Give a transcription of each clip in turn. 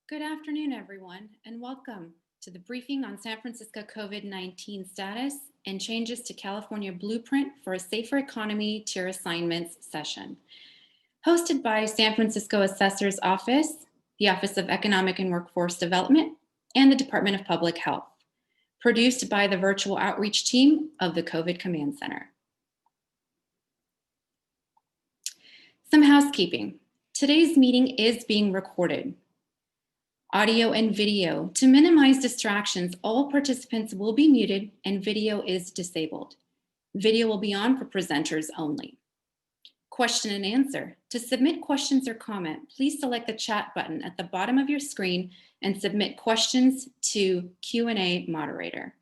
Good afternoon, everyone, and welcome to the briefing on San Francisco COVID-19 status and changes to California Blueprint for a Safer Economy Tier Assignments session. Hosted by San Francisco Assessor's Office, the Office of Economic and Workforce Development, and the Department of Public Health. Produced by the virtual outreach team of the COVID Command Center. Some housekeeping. Today's meeting is being recorded. Audio and video. To minimize distractions, all participants will be muted and video is disabled. Video will be on for presenters only. Question and answer. To submit questions or comment, please select the chat button at the bottom of your screen and submit questions to Q&A moderator.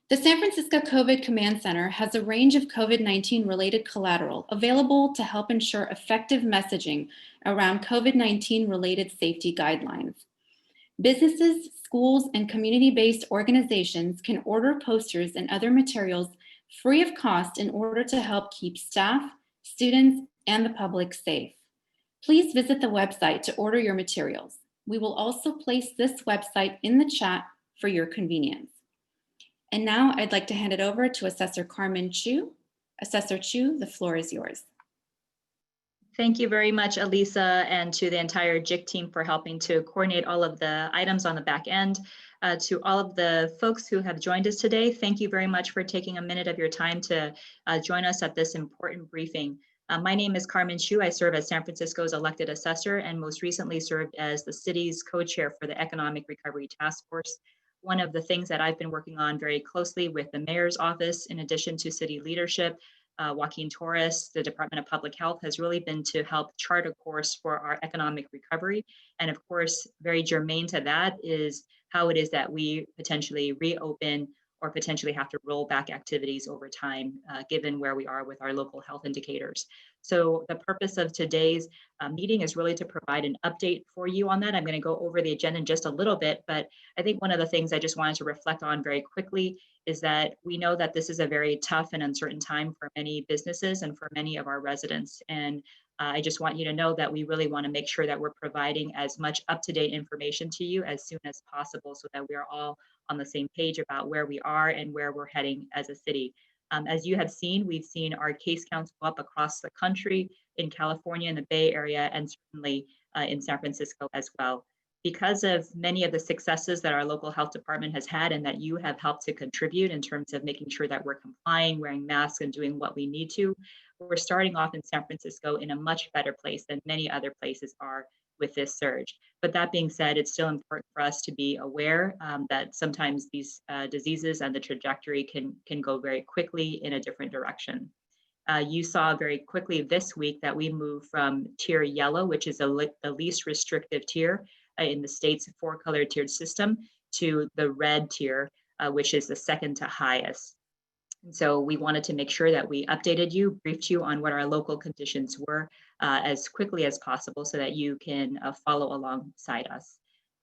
The San Francisco COVID Command Center has a range of COVID-19 related collateral available to help ensure effective messaging around COVID-19 related safety guidelines. Businesses, schools, and community-based organizations can order posters and other materials free of cost in order to help keep staff, students, and the public safe. Please visit the website to order your materials. We will also place this website in the chat for your convenience. And now I'd like to hand it over to Assessor Carmen Chu. Assessor Chu, the floor is yours. Thank you very much, Elisa, and to the entire JIC team for helping to coordinate all of the items on the back end. To all of the folks who have joined us today, thank you very much for taking a minute of your time to join us at this important briefing. My name is Carmen Chu. I serve as San Francisco's elected assessor and most recently served as the city's co-chair for the Economic Recovery Task Force. One of the things that I've been working on very closely with the mayor's office, in addition to city leadership, Joaquin Torres, the Department of Public Health, has really been to help chart a course for our economic recovery. And of course, very germane to that is how it is that we potentially reopen or potentially have to roll back activities over time, given where we are with our local health indicators. So the purpose of today's meeting is really to provide an update for you on that. I'm going to go over the agenda in just a little bit, but I think one of the things I just wanted to reflect on very quickly is that we know that this is a very tough and uncertain time for many businesses and for many of our residents. And I just want you to know that we really want to make sure that we're providing as much up-to-date information to you as soon as possible so that we are all on the same page about where we are and where we're heading as a city. As you have seen, we've seen our case counts go up across the country, in California, in the Bay Area, and certainly in San Francisco as well. Because of many of the successes that our local health department has had and that you have helped to contribute in terms of making sure that we're complying, wearing masks, and doing what we need to, we're starting off in San Francisco in a much better place than many other places are with this surge. But that being said, it's still important for us to be aware that sometimes these diseases and the trajectory can go very quickly in a different direction. You saw very quickly this week that we moved from tier yellow, which is the least restrictive tier in the state's four-color tiered system, to the red tier, which is the second to highest. And so we wanted to make sure that we updated you, briefed you on what our local conditions were as quickly as possible so that you can follow alongside us.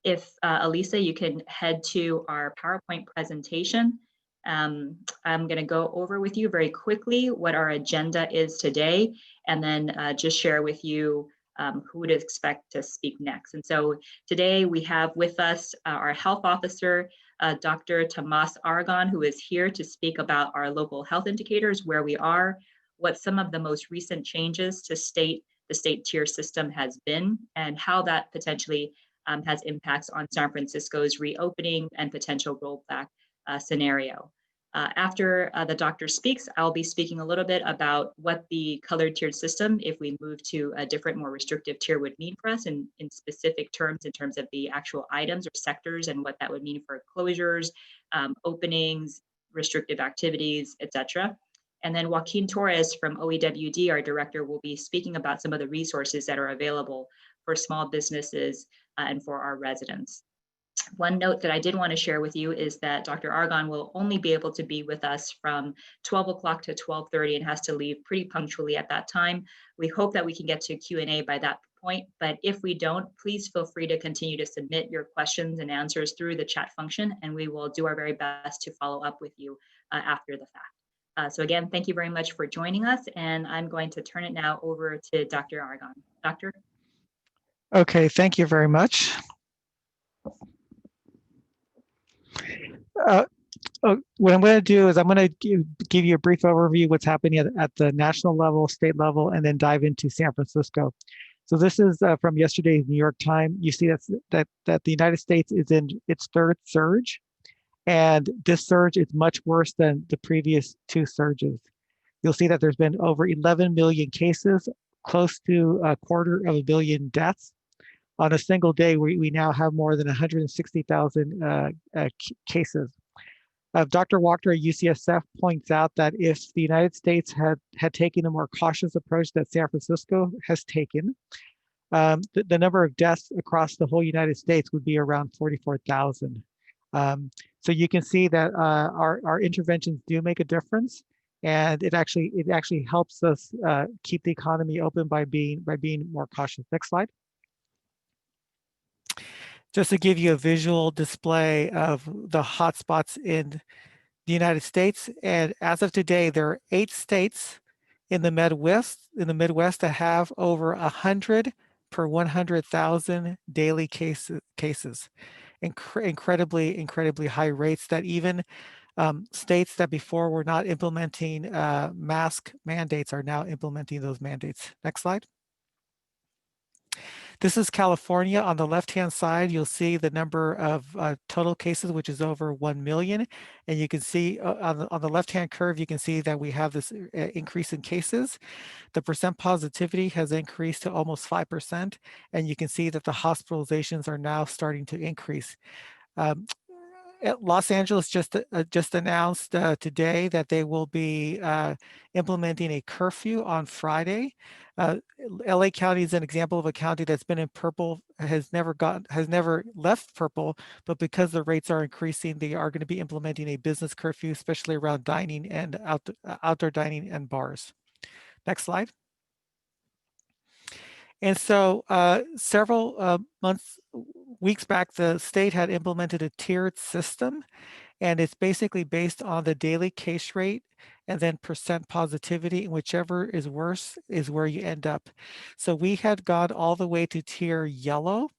If Elisa, you can head to our PowerPoint presentation. I'm going to go over with you very quickly what our agenda is today, and then just share with you who to expect to speak next. And so today we have with us our health officer, Dr. Tomas Aragon, who is here to speak about our local health indicators, where we are, what some of the most recent changes to the state tier system has been, and how that potentially has impacts on San Francisco's reopening and potential rollback scenario. After the doctor speaks, I'll be speaking a little bit about what the colored tiered system, if we move to a different, more restrictive tier, would mean for us in specific terms, in terms of the actual items or sectors and what that would mean for closures, openings, restrictive activities, etc. And then Joaquin Torres from OEWD, our director, will be speaking about some of the resources that are available for small businesses and for our residents. One note that I did want to share with you is that Dr. Aragon will only be able to be with us from 12 o'clock to 12:30 and has to leave pretty punctually at that time. We hope that we can get to Q&A by that point, but if we don't, please feel free to continue to submit your questions and answers through the chat function, and we will do our very best to follow up with you after the fact. So again, thank you very much for joining us, and I'm going to turn it now over to Dr. Aragon. Doctor? Okay, thank you very much. Uh, what I'm going to do is I'm going to give you a brief overview of what's happening at the national level, state level, and then dive into San Francisco. So this is from yesterday's New York Times. You see that the United States is in its third surge, and this surge is much worse than the previous two surges. You'll see that there's been over 11 million cases, close to 250 million deaths. On a single day, we now have more than 160,000 cases. Dr. Walker at UCSF points out that if the United States had taken a more cautious approach that San Francisco has taken, the number of deaths across the whole United States would be around 44,000. So you can see that our interventions do make a difference, and it actually helps us keep the economy open by being more cautious. Next slide. Just to give you a visual display of the hotspots in the United States, and as of today, there are 8 states in the Midwest that have over 100 per 100,000 daily cases. Incredibly high rates that even states that before were not implementing mask mandates are now implementing those mandates. Next slide. This is California. On the left-hand side, you'll see the number of total cases, which is over 1 million. And you can see on the left-hand curve, you can see that we have this increase in cases. The percent positivity has increased to almost 5%. And you can see that the hospitalizations are now starting to increase. Los Angeles just announced today that they will be implementing a curfew on Friday. LA County is an example of a county that's been in purple, has never left purple, but because the rates are increasing, they are going to be implementing a business curfew, especially around dining and outdoor dining and bars. Next slide. And so several weeks back, the state had implemented a tiered system, and it's basically based on the daily case rate and then percent positivity, and whichever is worse is where you end up. So we had gone all the way to tier yellow.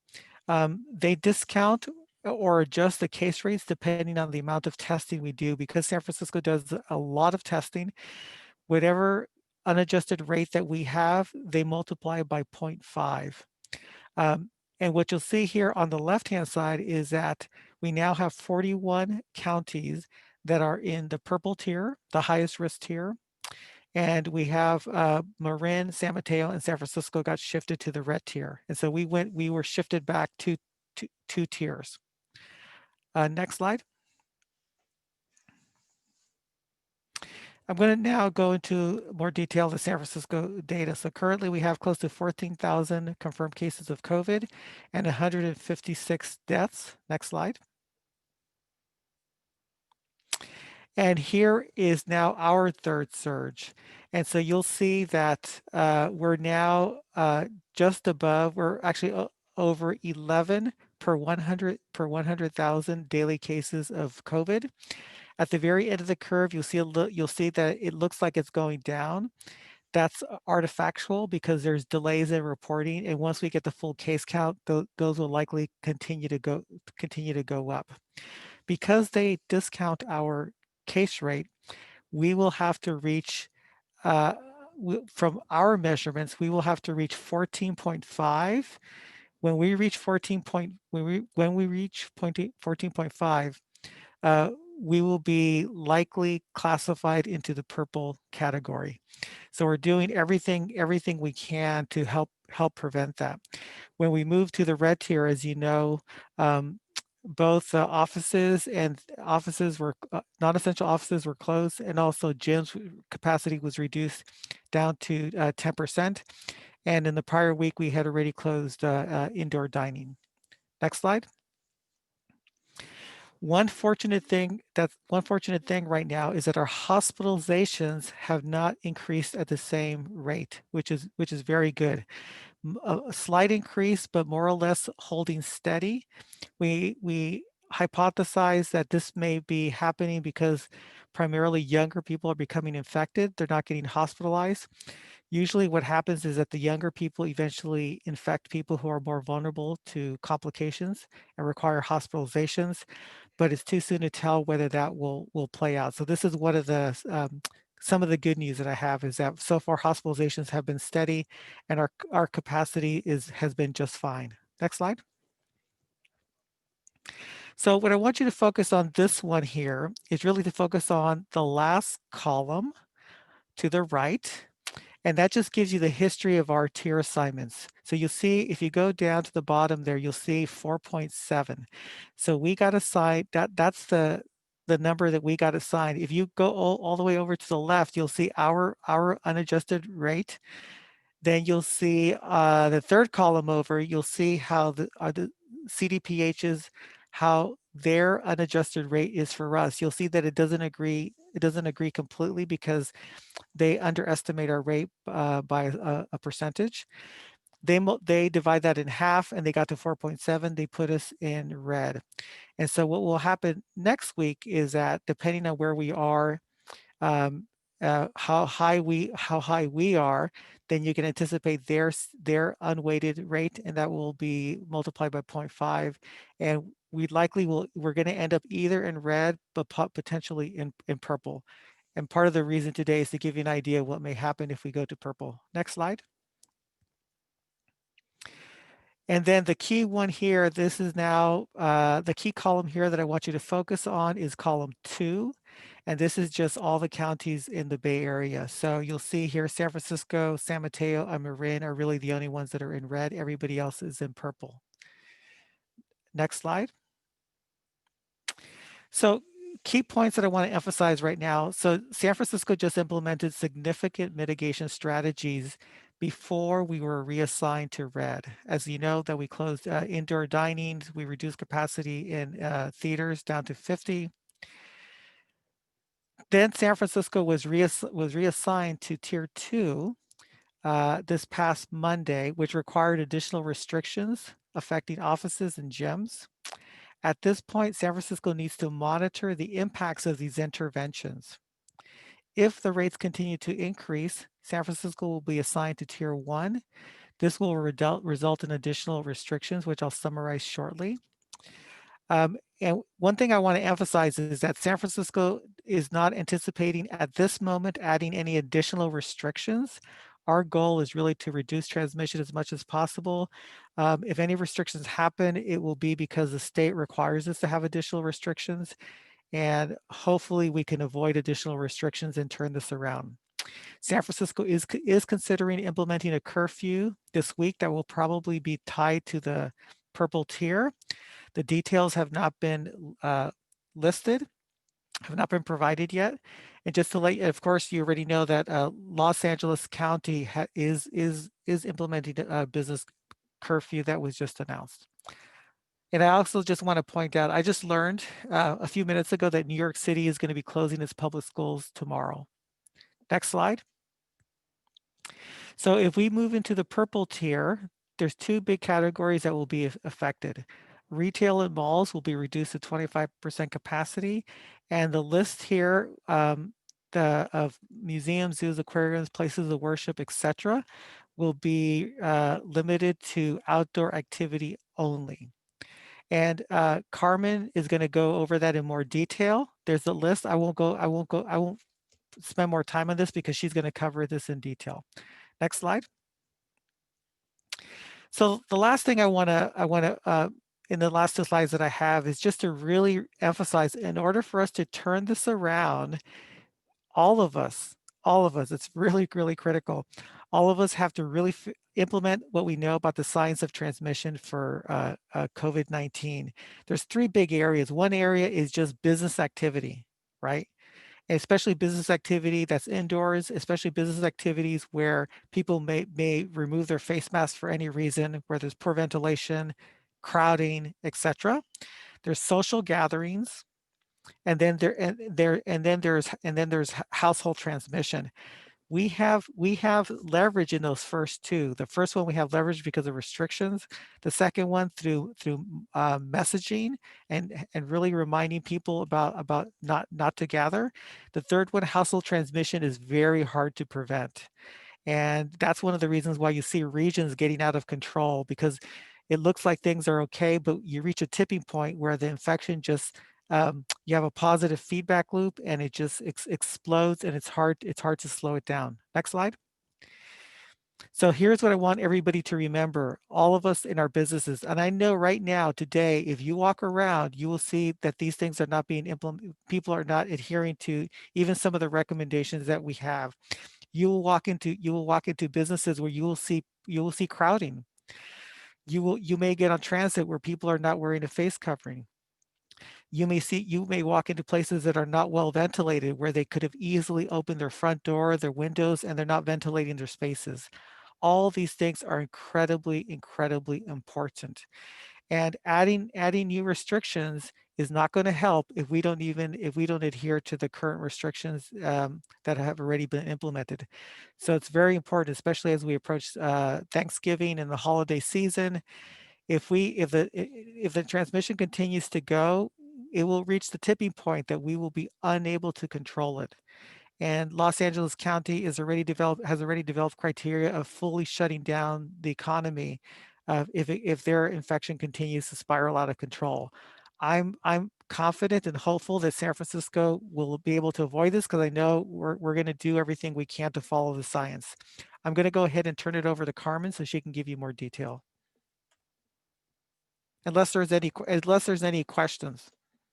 They discount or adjust the case rates depending on the amount of testing we do, because San Francisco does a lot of testing. Whatever unadjusted rate that we have, they multiply by 0.5. And what you'll see here on the left-hand side is that we now have 41 counties that are in the purple tier, the highest risk tier. And we have Marin, San Mateo, and San Francisco got shifted to the red tier. And so we were shifted back to two tiers. Next slide. I'm going to now go into more detail the San Francisco data. So currently we have close to 14,000 confirmed cases of COVID and 156 deaths. Next slide. And here is now our third surge. And so you'll see that we're now just above, we're actually over 11 per 100,000 daily cases of COVID. At the very end of the curve, you'll see that it looks like it's going down. That's artifactual because there's delays in reporting, and once we get the full case count, those will likely continue to go up. Because they discount our case rate, we will have to reach from our measurements, we will have to reach 14.5. When we reach 14.5, we will be likely classified into the purple category. So we're doing everything we can to help prevent that. When we move to the red tier, as you know, both offices were non-essential offices were closed, and also gyms capacity was reduced down to 10%. And in the prior week, we had already closed indoor dining. Next slide. One fortunate thing right now is that our hospitalizations have not increased at the same rate, which is very good. A slight increase, but more or less holding steady. We hypothesize that this may be happening because primarily younger people are becoming infected. They're not getting hospitalized. Usually what happens is that the younger people eventually infect people who are more vulnerable to complications and require hospitalizations, but it's too soon to tell whether that will play out. So this is one of the some of the good news that I have is that so far hospitalizations have been steady and our capacity has been just fine. Next slide. So what I want you to focus on this one here is really to focus on the last column to the right. And that just gives you the history of our tier assignments. So you'll see if you go down to the bottom there, you'll see 4.7. So we got assigned, that's the number that we got assigned. If you go all the way over to the left, you'll see our unadjusted rate. Then you'll see the third column over, you'll see how the CDPHs, how their unadjusted rate is for us. You'll see that it doesn't agree completely because they underestimate our rate by a percentage. They divide that in half and they got to 4.7. They put us in red. And so what will happen next week is that depending on where we are, how high we are, then you can anticipate their unweighted rate, and that will be multiplied by 0.5. And we're going to end up either in red, but potentially in purple. And part of the reason today is to give you an idea of what may happen if we go to purple. Next slide. And then the key one here, this is now the key column here that I want you to focus on is column 2. And this is just all the counties in the Bay Area. So you'll see here, San Francisco, San Mateo, and Marin are really the only ones that are in red. Everybody else is in purple. Next slide. So key points that I want to emphasize right now. So San Francisco just implemented significant mitigation strategies before we were reassigned to red. As you know, that we closed indoor dining, we reduced capacity in theaters down to 50. Then San Francisco was reassigned to Tier 2 this past Monday, which required additional restrictions affecting offices and gyms. At this point, San Francisco needs to monitor the impacts of these interventions. If the rates continue to increase, San Francisco will be assigned to Tier 1. This will result in additional restrictions, which I'll summarize shortly. And one thing I want to emphasize is that San Francisco is not anticipating at this moment adding any additional restrictions. Our goal is really to reduce transmission as much as possible. If any restrictions happen, it will be because the state requires us to have additional restrictions, and hopefully we can avoid additional restrictions and turn this around. San Francisco is considering implementing a curfew this week that will probably be tied to the purple tier. The details have not been listed, have not been provided yet. And just to let you, of course, you already know that Los Angeles County is implementing a business curfew that was just announced. And I also just want to point out, I just learned a few minutes ago that New York City is going to be closing its public schools tomorrow. Next slide. So if we move into the purple tier, there's two big categories that will be affected. Retail and malls will be reduced to 25% capacity. And the list here of museums, zoos, aquariums, places of worship, etc., will be limited to outdoor activity only. And Carmen is going to go over that in more detail. There's a list. I won't spend more time on this because she's going to cover this in detail. Next slide. So the last thing I want to in the last two slides that I have is just to really emphasize, in order for us to turn this around, all of us, it's really, really critical. All of us have to really implement what we know about the science of transmission for COVID-19. There's three big areas. One area is just business activity, right? Especially business activity that's indoors, especially business activities where people may remove their face masks for any reason, where there's poor ventilation, crowding, etc. There's social gatherings, and then there's household transmission. We have leverage in those first two. The first one we have leverage because of restrictions. The second one through messaging and really reminding people about not to gather. The third one, household transmission, is very hard to prevent. And that's one of the reasons why you see regions getting out of control, because it looks like things are okay, but you reach a tipping point where the infection just, you have a positive feedback loop and it just explodes, and it's hard to slow it down. Next slide. So here's what I want everybody to remember, all of us in our businesses. And I know right now, today, if you walk around, you will see that these things are not being implemented. People are not adhering to even some of the recommendations that we have. You will walk into businesses where you will see crowding. You may get on transit where people are not wearing a face covering. You may walk into places that are not well ventilated, where they could have easily opened their front door, their windows, and they're not ventilating their spaces. All these things are incredibly, incredibly important. And adding new restrictions is not going to help if we don't adhere to the current restrictions that have already been implemented. So it's very important, especially as we approach Thanksgiving and the holiday season. If the transmission continues to go, it will reach the tipping point that we will be unable to control it. And Los Angeles County has already developed criteria of fully shutting down the economy if their infection continues to spiral out of control. I'm confident and hopeful that San Francisco will be able to avoid this, because I know we're going to do everything we can to follow the science. I'm going to go ahead and turn it over to Carmen so she can give you more detail. Unless there's any questions.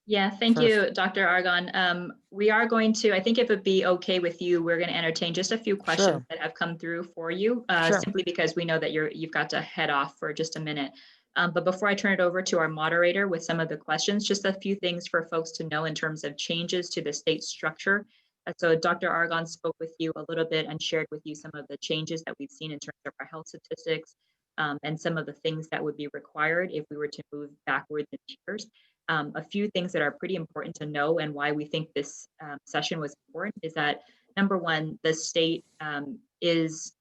Yeah, thank First. you, Dr. Argon. We are going to, I think if it'd be okay with you, we're going to entertain just a few questions Sure. that have come through for you, Sure. simply because we know that you've got to head off for just a minute. But before I turn it over to our moderator with some of the questions, just a few things for folks to know in terms of changes to the state structure. So Dr. Argon spoke with you a little bit and shared with you some of the changes that we've seen in terms of our health statistics, and some of the things that would be required if we were to move backwards in tiers. A few things that are pretty important to know, and why we think this session was important, is that number one, the state is,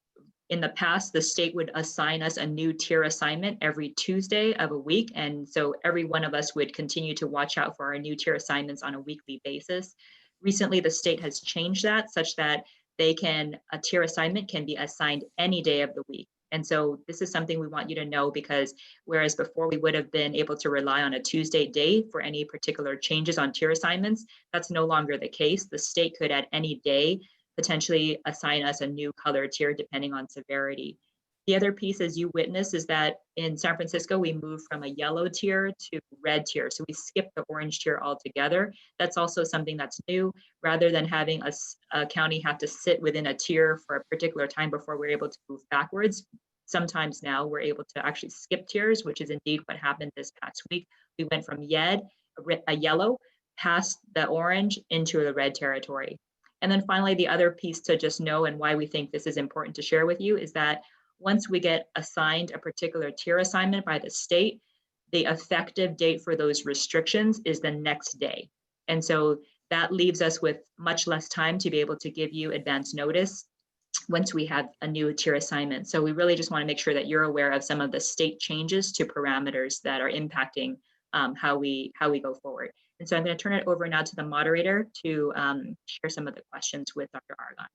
in the past, the state would assign us a new tier assignment every Tuesday of a week. And so every one of us would continue to watch out for our new tier assignments on a weekly basis. Recently, the state has changed that such that a tier assignment can be assigned any day of the week. And so this is something we want you to know, because whereas before we would have been able to rely on a Tuesday day for any particular changes on tier assignments, that's no longer the case. The state could at any day potentially assign us a new color tier depending on severity. The other piece, as you witnessed, is that in San Francisco, we moved from a yellow tier to red tier. So we skipped the orange tier altogether. That's also something that's new. Rather than having a county have to sit within a tier for a particular time before we're able to move backwards, sometimes now we're able to actually skip tiers, which is indeed what happened this past week. We went from a yellow, past the orange, into the red territory. And then finally, the other piece to just know, and why we think this is important to share with you, is that once we get assigned a particular tier assignment by the state, the effective date for those restrictions is the next day. And so that leaves us with much less time to be able to give you advance notice once we have a new tier assignment. So we really just want to make sure that you're aware of some of the state changes to parameters that are impacting how we go forward. And so I'm going to turn it over now to the moderator to share some of the questions with Dr. Argon.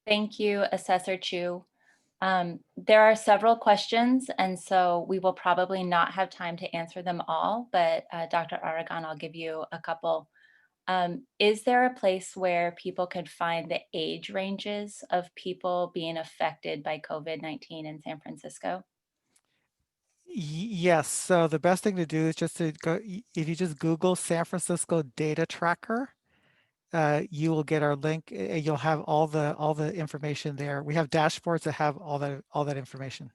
Thank you, Assessor Chu. There are several questions, and so we will probably not have time to answer them all, but Dr. Aragon, I'll give you a couple. Is there a place where people could find the age ranges of people being affected by COVID-19 in San Francisco? Yes, so the best thing to do is just to go, if you just Google San Francisco data tracker, you will get our link. You'll have all the information there. We have dashboards that have all that information.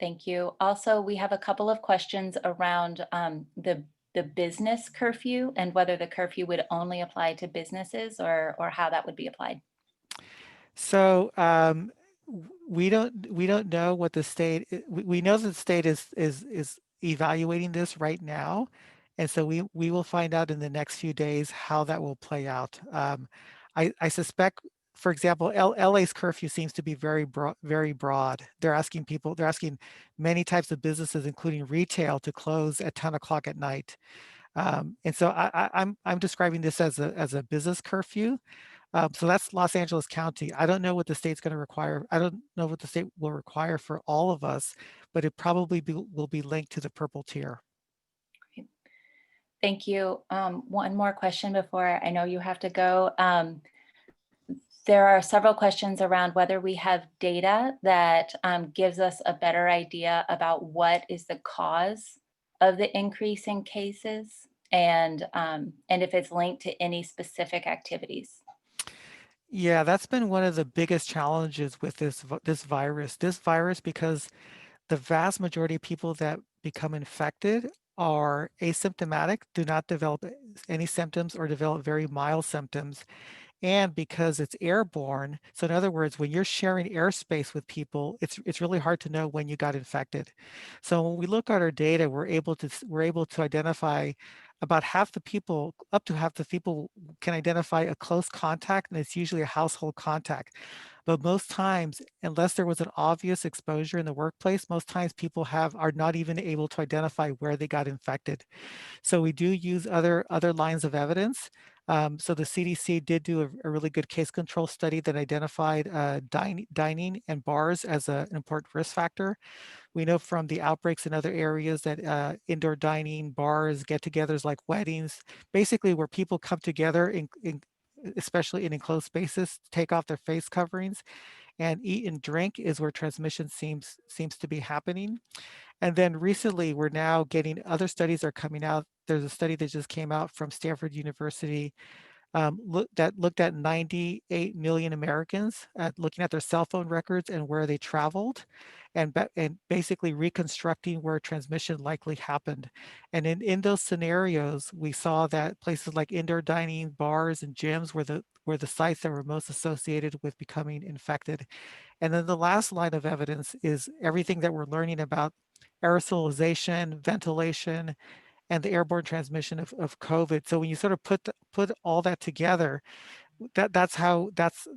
Thank you. Also, we have a couple of questions around the business curfew and whether the curfew would only apply to businesses or how that would be applied. So we don't know what the state. We know that the state is evaluating this right now. And so we will find out in the next few days how that will play out. I suspect, for example, LA's curfew seems to be very broad. They're asking many types of businesses, including retail, to close at 10 o'clock at night. And so I'm describing this as a business curfew. So that's Los Angeles County. I don't know what the state's going to require. I don't know what the state will require for all of us, but it probably will be linked to the purple tier. Thank you. One more question before I know you have to go. There are several questions around whether we have data that gives us a better idea about what is the cause of the increase in cases and if it's linked to any specific activities. Yeah, that's been one of the biggest challenges with this virus. This virus, because the vast majority of people that become infected are asymptomatic, do not develop any symptoms or develop very mild symptoms. And because it's airborne, so in other words, when you're sharing airspace with people, it's really hard to know when you got infected. So when we look at our data, we're able to identify about half the people, up to half the people can identify a close contact, and it's usually a household contact. But most times, unless there was an obvious exposure in the workplace, most times people are not even able to identify where they got infected. So we do use other lines of evidence. So the CDC did do a really good case control study that identified dining and bars as an important risk factor. We know from the outbreaks in other areas that indoor dining, bars, get-togethers like weddings, basically where people come together especially in enclosed spaces, take off their face coverings and eat and drink is where transmission seems to be happening. And then recently, we're now getting other studies are coming out. There's a study that just came out from Stanford University that looked at 98 million Americans looking at their cell phone records and where they traveled and basically reconstructing where transmission likely happened. And in those scenarios, we saw that places like indoor dining, bars, and gyms were the sites that were most associated with becoming infected. And then the last line of evidence is everything that we're learning about aerosolization, ventilation, and the airborne transmission of COVID. So when you sort of put all that together, that's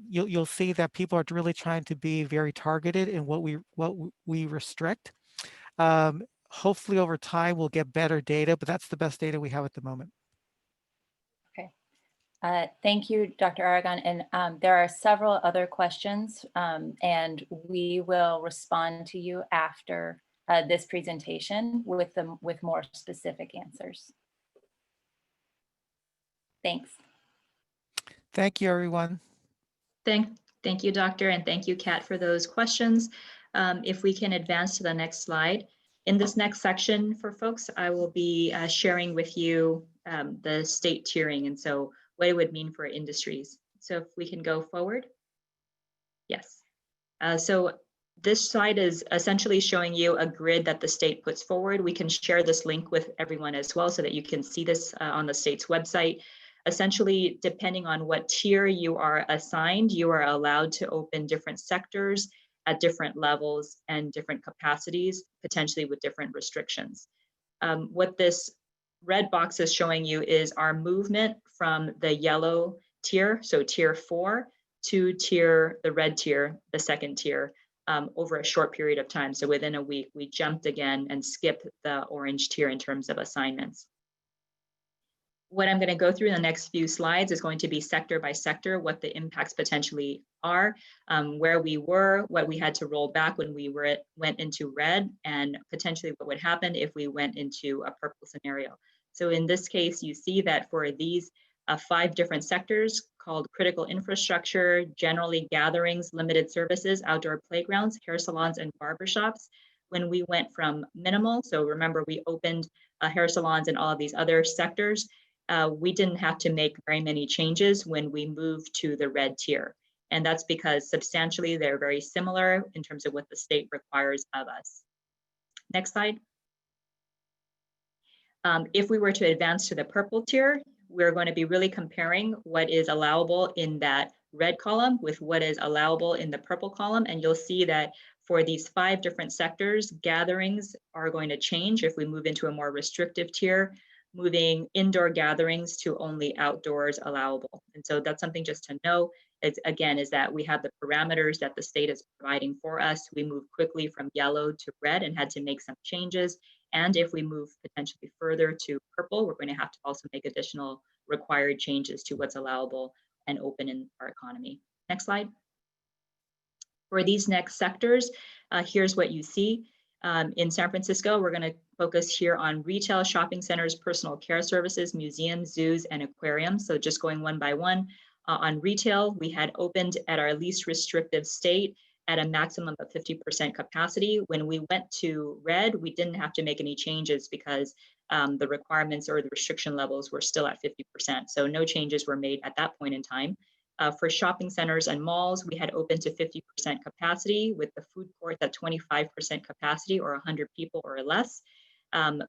you'll see that people are really trying to be very targeted in what we restrict. Hopefully over time we'll get better data, but that's the best data we have at the moment. Okay. Thank you, Dr. Aragon. And there are several other questions, and we will respond to you after this presentation with more specific answers. Thanks. Thank you, everyone. Thank you, Doctor, and thank you, Kat, for those questions. If we can advance to the next slide. In this next section for folks, I will be sharing with you the state tiering, and so what it would mean for industries. So if we can go forward. Yes. So this slide is essentially showing you a grid that the state puts forward. We can share this link with everyone as well so that you can see this on the state's website. Essentially, depending on what tier you are assigned, you are allowed to open different sectors at different levels and different capacities, potentially with different restrictions. What this red box is showing you is our movement from the yellow tier, so tier 4, to the red tier, the second tier, over a short period of time. So within a week, we jumped again and skipped the orange tier in terms of assignments. What I'm going to go through in the next few slides is going to be sector by sector, what the impacts potentially are, where we were, what we had to roll back when we went into red, and potentially what would happen if we went into a purple scenario. So in this case, you see that for these 5 different sectors called critical infrastructure, generally gatherings, limited services, outdoor playgrounds, hair salons, and barbershops, when we went from minimal, so remember we opened hair salons and all of these other sectors, we didn't have to make very many changes when we moved to the red tier. And that's because substantially they're very similar in terms of what the state requires of us. Next slide. If we were to advance to the purple tier, we're going to be really comparing what is allowable in that red column with what is allowable in the purple column. And you'll see that for these 5 different sectors, gatherings are going to change if we move into a more restrictive tier, moving indoor gatherings to only outdoors allowable. And so that's something just to know. Again, is that we have the parameters that the state is providing for us. We moved quickly from yellow to red and had to make some changes. And if we move potentially further to purple, we're going to have to also make additional required changes to what's allowable and open in our economy. Next slide. For these next sectors, here's what you see. In San Francisco, we're going to focus here on retail, shopping centers, personal care services, museums, zoos, and aquariums. So just going one by one. On retail, we had opened at our least restrictive state at a maximum of 50% capacity. When we went to red, we didn't have to make any changes because the requirements or the restriction levels were still at 50%. So no changes were made at that point in time. For shopping centers and malls, we had opened to 50% capacity with the food court at 25% capacity or 100 people or less.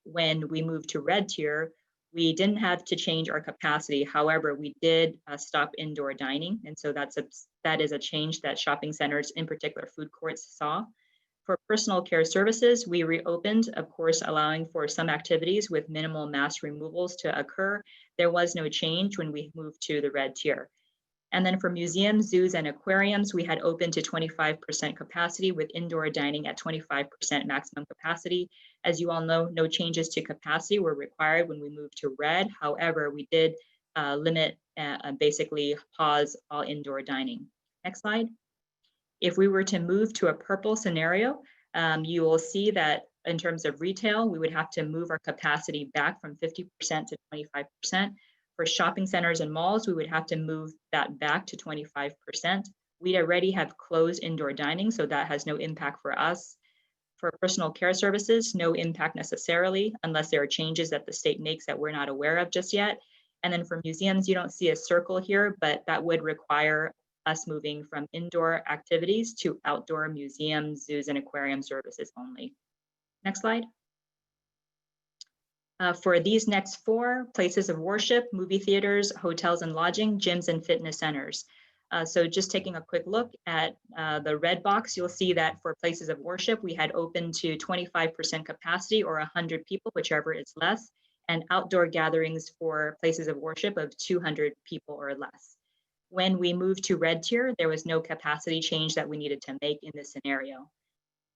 When we moved to red tier, we didn't have to change our capacity. However, we did stop indoor dining. And so that is a change that shopping centers, in particular food courts, saw. For personal care services, we reopened, of course, allowing for some activities with minimal mass removals to occur. There was no change when we moved to the red tier. And then for museums, zoos, and aquariums, we had opened to 25% capacity with indoor dining at 25% maximum capacity. As you all know, no changes to capacity were required when we moved to red. However, we did limit basically pause all indoor dining. Next slide. If we were to move to a purple scenario, you will see that in terms of retail, we would have to move our capacity back from 50% to 25%. For shopping centers and malls, we would have to move that back to 25%. We already have closed indoor dining, so that has no impact for us. For personal care services, no impact necessarily, unless there are changes that the state makes that we're not aware of just yet. And then for museums, you don't see a circle here, but that would require us moving from indoor activities to outdoor museums, zoos, and aquarium services only. Next slide. For these next four, places of worship, movie theaters, hotels and lodging, gyms and fitness centers. So just taking a quick look at the red box, you'll see that for places of worship, we had opened to 25% capacity or 100 people, whichever is less, and outdoor gatherings for places of worship of 200 people or less. When we moved to red tier, there was no capacity change that we needed to make in this scenario.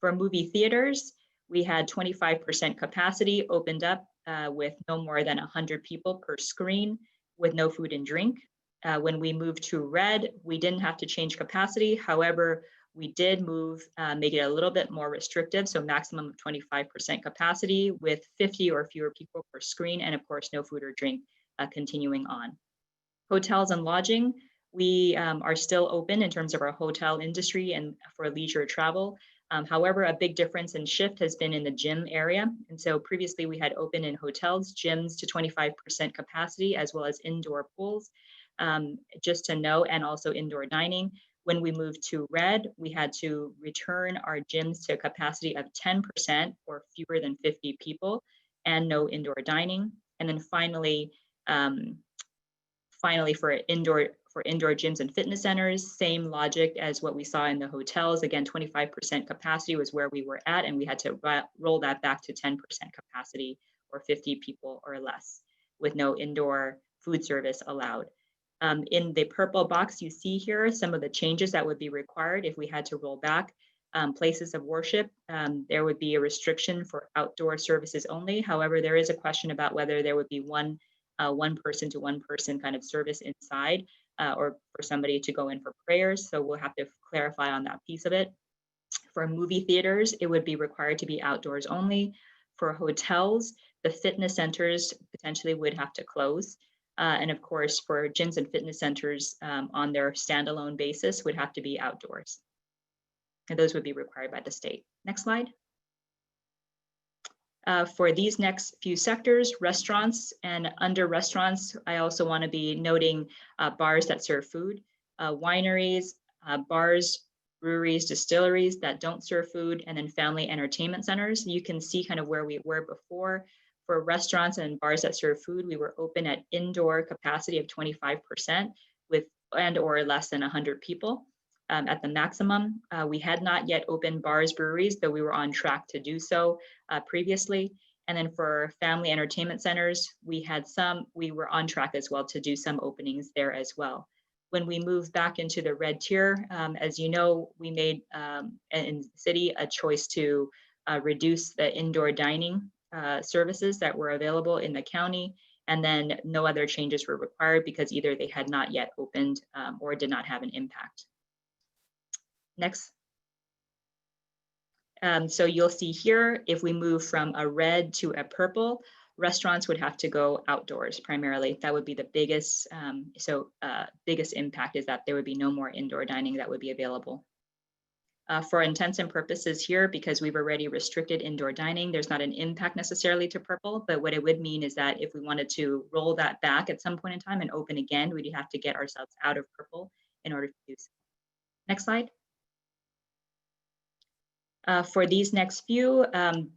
For movie theaters, we had 25% capacity opened up with no more than 100 people per screen with no food and drink. When we moved to red, we didn't have to change capacity. However, we did make it a little bit more restrictive, so maximum of 25% capacity with 50 or fewer people per screen, and of course, no food or drink continuing on. Hotels and lodging, we are still open in terms of our hotel industry and for leisure travel. However, a big difference and shift has been in the gym area. And so previously we had opened in hotels, gyms to 25% capacity, as well as indoor pools, just to know, and also indoor dining. When we moved to red, we had to return our gyms to a capacity of 10% or fewer than 50 people and no indoor dining. And then finally for indoor gyms and fitness centers, same logic as what we saw in the hotels. Again, 25% capacity was where we were at, and we had to roll that back to 10% capacity or 50 people or less with no indoor food service allowed. In the purple box, you see here some of the changes that would be required if we had to roll back. Places of worship, there would be a restriction for outdoor services only. However, there is a question about whether there would be one person to one person kind of service inside or for somebody to go in for prayers. So we'll have to clarify on that piece of it. For movie theaters, it would be required to be outdoors only. For hotels, the fitness centers potentially would have to close. And of course, for gyms and fitness centers on their standalone basis would have to be outdoors. And those would be required by the state. Next slide. For these next few sectors, restaurants, and under restaurants, I also want to be noting bars that serve food, wineries, bars, breweries, distilleries that don't serve food, and then family entertainment centers. You can see kind of where we were before. For restaurants and bars that serve food, we were open at indoor capacity of 25% with and or less than 100 people. At the maximum. We had not yet opened bars, breweries, though we were on track to do so previously. And then for family entertainment centers, we were on track as well to do some openings there as well. When we moved back into the red tier, as you know, we made in the city a choice to reduce the indoor dining services that were available in the county. And then no other changes were required because either they had not yet opened or did not have an impact. Next. So you'll see here, if we move from a red to a purple, restaurants would have to go outdoors primarily. That would be the biggest, biggest impact is that there would be no more indoor dining that would be available. For intents and purposes here, because we've already restricted indoor dining, there's not an impact necessarily to purple, but what it would mean is that if we wanted to roll that back at some point in time and open again, we'd have to get ourselves out of purple in order to do so. Next slide. For these next few,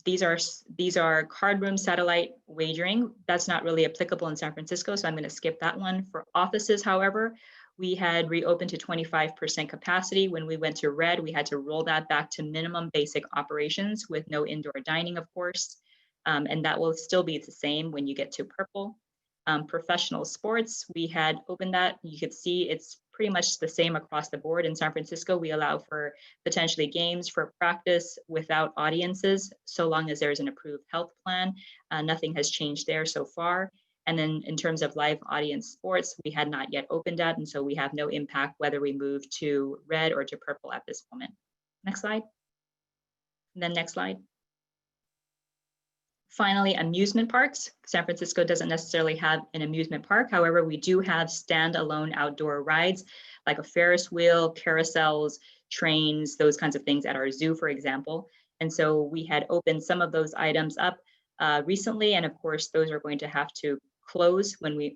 these are card room satellite wagering. That's not really applicable in San Francisco, so I'm going to skip that one. For offices, however, we had reopened to 25% capacity. When we went to red, we had to roll that back to minimum basic operations with no indoor dining, of course. And that will still be the same when you get to purple. Professional sports, we had opened that. You could see it's pretty much the same across the board. In San Francisco, we allow for potentially games for practice without audiences, so long as there's an approved health plan. Nothing has changed there so far. And then in terms of live audience sports, we had not yet opened that, and so we have no impact whether we move to red or to purple at this moment. Next slide. And then next slide. Finally, amusement parks. San Francisco doesn't necessarily have an amusement park. However, we do have standalone outdoor rides like a Ferris wheel, carousels, trains, those kinds of things at our zoo, for example. And so we had opened some of those items up recently. And of course, those are going to have to close when we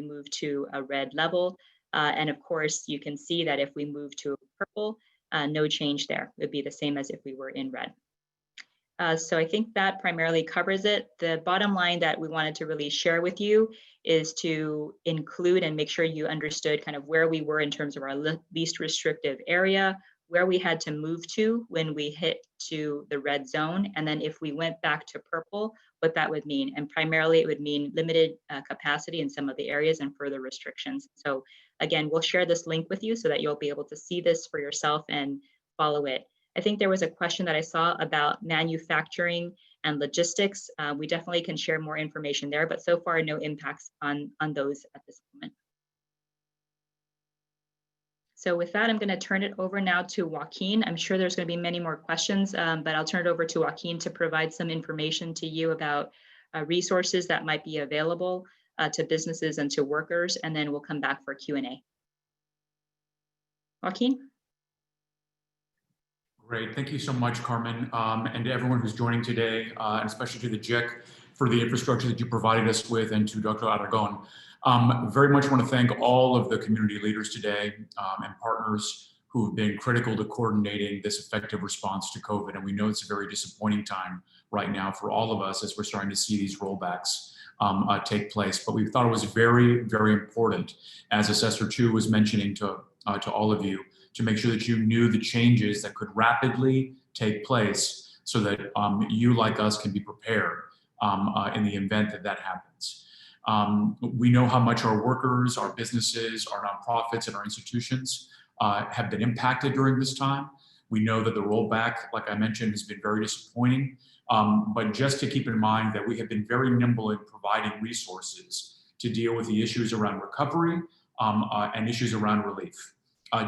moved to a red level. And of course, you can see that if we move to purple, no change there. It would be the same as if we were in red. So I think that primarily covers it. The bottom line that we wanted to really share with you is to include and make sure you understood kind of where we were in terms of our least restrictive area, where we had to move to when we hit to the red zone, and then if we went back to purple, what that would mean. And primarily it would mean limited capacity in some of the areas and further restrictions. So again, we'll share this link with you so that you'll be able to see this for yourself and follow it. I think there was a question that I saw about manufacturing and logistics. We definitely can share more information there, but so far no impacts on those at this moment. So with that, I'm going to turn it over now to Joaquin. I'm sure there's going to be many more questions, but I'll turn it over to Joaquin to provide some information to you about resources that might be available to businesses and to workers, and then we'll come back for Q&A. Joaquin? Great, thank you so much, Carmen, and to everyone who's joining today, and especially to the JIC for the infrastructure that you provided us with, and to Dr. Aragon. Very much want to thank all of the community leaders today and partners who have been critical to coordinating this effective response to COVID. And we know it's a very disappointing time right now for all of us as we're starting to see these rollbacks take place. But we thought it was very, very important, as Assessor Chu was mentioning to all of you, to make sure that you knew the changes that could rapidly take place so that you, like us, can be prepared in the event that that happens. We know how much our workers, our businesses, our nonprofits, and our institutions have been impacted during this time. We know that the rollback, like I mentioned, has been very disappointing. But just to keep in mind that we have been very nimble in providing resources to deal with the issues around recovery and issues around relief.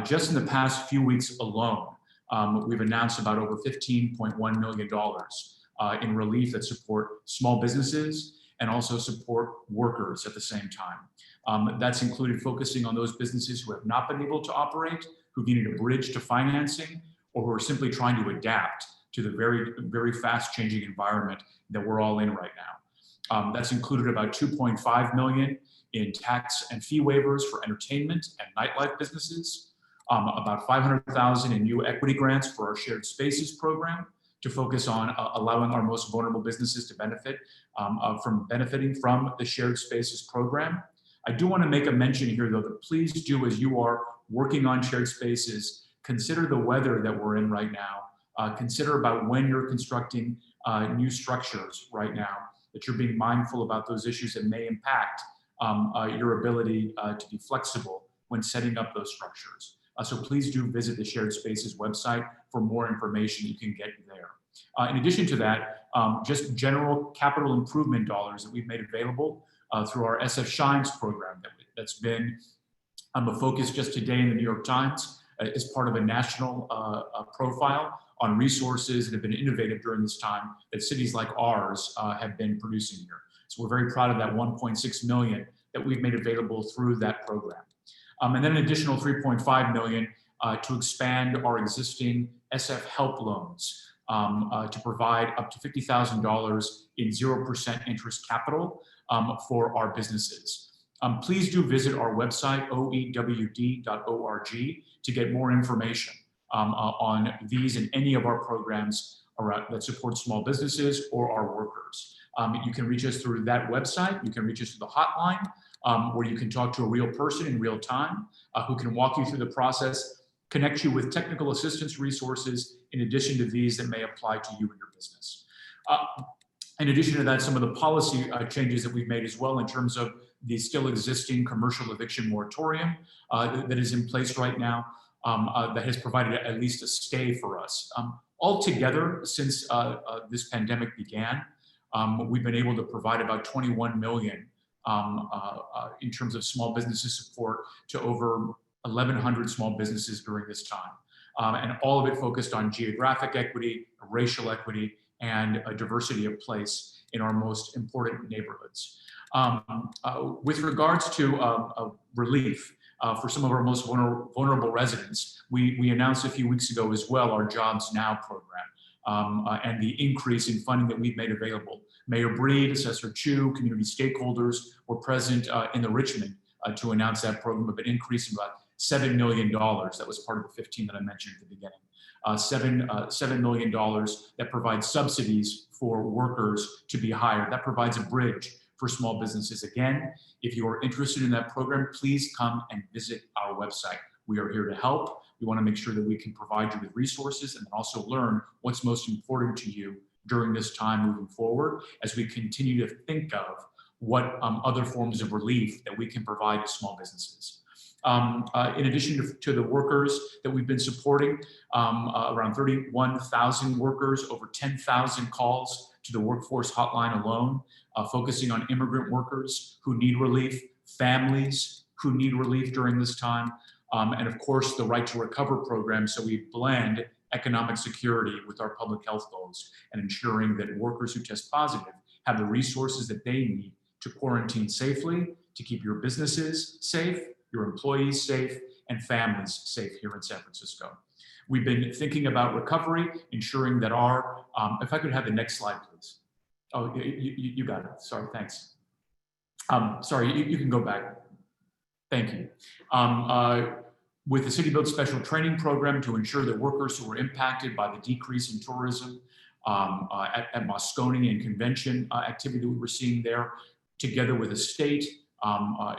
Just in the past few weeks alone, we've announced about over $15.1 million in relief that support small businesses and also support workers at the same time. That's included focusing on those businesses who have not been able to operate, who needed a bridge to financing, or who are simply trying to adapt to the very, very fast changing environment that we're all in right now. That's included about $2.5 million in tax and fee waivers for entertainment and nightlife businesses, about $500,000 in new equity grants for our shared spaces program to focus on allowing our most vulnerable businesses to benefit benefiting from the shared spaces program. I do want to make a mention here, though, that please do, as you are working on shared spaces, consider the weather that we're in right now. Consider about when you're constructing new structures right now, that you're being mindful about those issues that may impact your ability to be flexible when setting up those structures. So please do visit the Shared Spaces website for more information you can get there. In addition to that, just general capital improvement dollars that we've made available through our SF Shines program that's been a focus just today in the New York Times as part of a national profile on resources that have been innovative during this time that cities like ours have been producing here. So we're very proud of that 1.6 million that we've made available through that program. And then an additional 3.5 million to expand our existing SF help loans to provide up to $50,000 in 0% interest capital for our businesses. Please do visit our website, oewd.org, to get more information on these and any of our programs that support small businesses or our workers. You can reach us through that website. You can reach us through the hotline where you can talk to a real person in real time who can walk you through the process, connect you with technical assistance resources in addition to these that may apply to you and your business. In addition to that, some of the policy changes that we've made as well in terms of the still existing commercial eviction moratorium that is in place right now that has provided at least a stay for us. Altogether, since this pandemic began, we've been able to provide about 21 million in terms of small businesses support to over 1,100 small businesses during this time. And all of it focused on geographic equity, racial equity, and a diversity of place in our most important neighborhoods. With regards to relief for some of our most vulnerable residents, we announced a few weeks ago as well our Jobs Now program and the increase in funding that we've made available. Mayor Breed, Assessor Chu, community stakeholders were present in the Richmond to announce that program of an increase of about $7 million. That was part of the 15 that I mentioned at the beginning. $7 million that provides subsidies for workers to be hired. That provides a bridge for small businesses. Again, if you are interested in that program, please come and visit our website. We are here to help. We want to make sure that we can provide you with resources and also learn what's most important to you during this time moving forward as we continue to think of what other forms of relief that we can provide to small businesses. In addition to the workers that we've been supporting, around 31,000 workers, over 10,000 calls to the workforce hotline alone, focusing on immigrant workers who need relief, families who need relief during this time, and of course the Right to Recover program. So we blend economic security with our public health goals and ensuring that workers who test positive have the resources that they need to quarantine safely, to keep your businesses safe, your employees safe, and families safe here in San Francisco. We've been thinking about recovery, ensuring that our, if I could have the next slide, please. Oh, you got it. Sorry, thanks. Sorry, you can go back. Thank you. With the City Build Special Training Program to ensure that workers who were impacted by the decrease in tourism at Moscone and convention activity that we were seeing there, together with the state,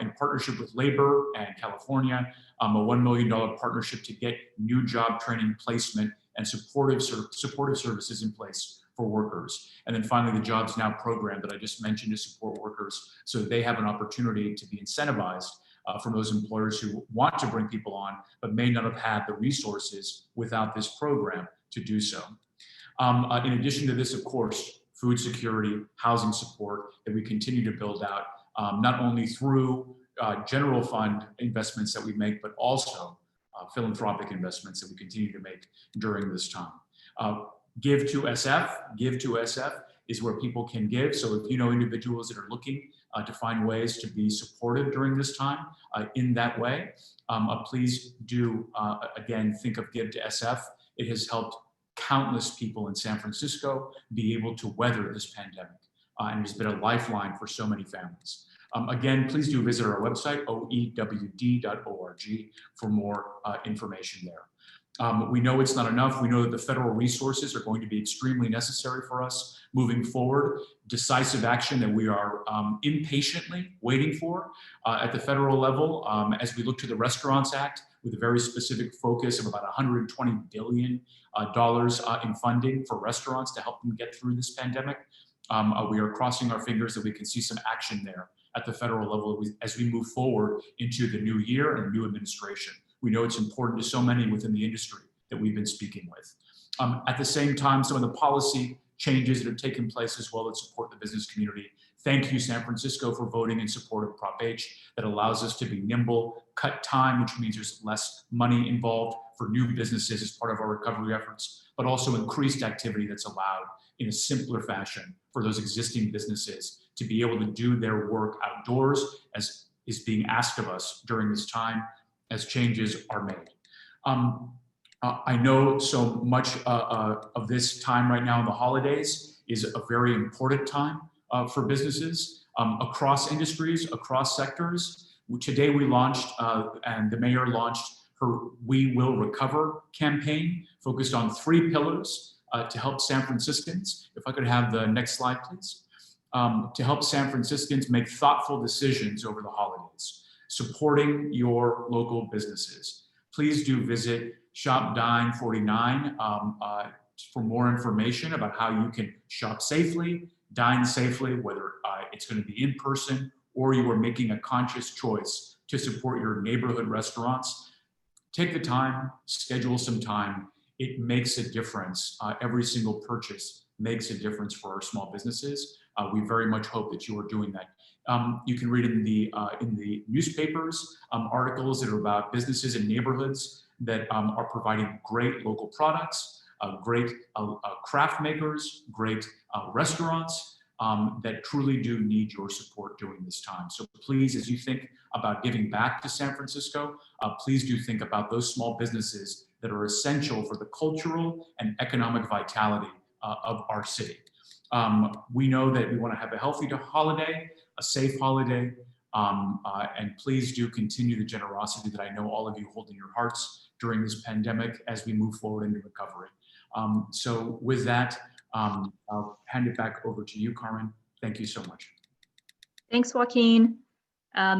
in partnership with labor and California, a $1 million partnership to get new job training, placement, and supportive services in place for workers. And then finally, the Jobs Now program that I just mentioned to support workers so that they have an opportunity to be incentivized from those employers who want to bring people on, but may not have had the resources without this program to do so. In addition to this, of course, food security, housing support that we continue to build out, not only through general fund investments that we make, but also philanthropic investments that we continue to make during this time. Give to SF is where people can give. So if you know individuals that are looking to find ways to be supportive during this time in that way, please do, again, think of Give to SF. It has helped countless people in San Francisco be able to weather this pandemic. And it's been a lifeline for so many families. Again, please do visit our website, oewd.org, for more information there. We know it's not enough. We know that the federal resources are going to be extremely necessary for us moving forward. Decisive action that we are impatiently waiting for at the federal level as we look to the Restaurants Act with a very specific focus of about $120 billion in funding for restaurants to help them get through this pandemic. We are crossing our fingers that we can see some action there at the federal level as we move forward into the new year and new administration. We know it's important to so many within the industry that we've been speaking with. At the same time, some of the policy changes that have taken place as well that support the business community. Thank you, San Francisco, for voting in support of Prop H that allows us to be nimble, cut time, which means there's less money involved for new businesses as part of our recovery efforts, but also increased activity that's allowed in a simpler fashion for those existing businesses to be able to do their work outdoors as is being asked of us during this time as changes are made. I know so much of this time right now in the holidays is a very important time for businesses across industries, across sectors. Today we launched, and the mayor launched her We Will Recover campaign, focused on 3 pillars to help San Franciscans. If I could have the next slide, please. To help San Franciscans make thoughtful decisions over the holidays, supporting your local businesses. Please do visit Shop Dine 49 for more information about how you can shop safely, dine safely, whether it's going to be in person or you are making a conscious choice to support your neighborhood restaurants. Take the time, schedule some time. It makes a difference. Every single purchase makes a difference for our small businesses. We very much hope that you are doing that. You can read in the newspapers articles that are about businesses and neighborhoods that are providing great local products, great craft makers, great restaurants that truly do need your support during this time. So please, as you think about giving back to San Francisco, please do think about those small businesses that are essential for the cultural and economic vitality of our city. We know that we want to have a healthy holiday, a safe holiday, and please do continue the generosity that I know all of you hold in your hearts during this pandemic as we move forward into recovery. So with that, I'll hand it back over to you, Carmen. Thank you so much. Thanks, Joaquin.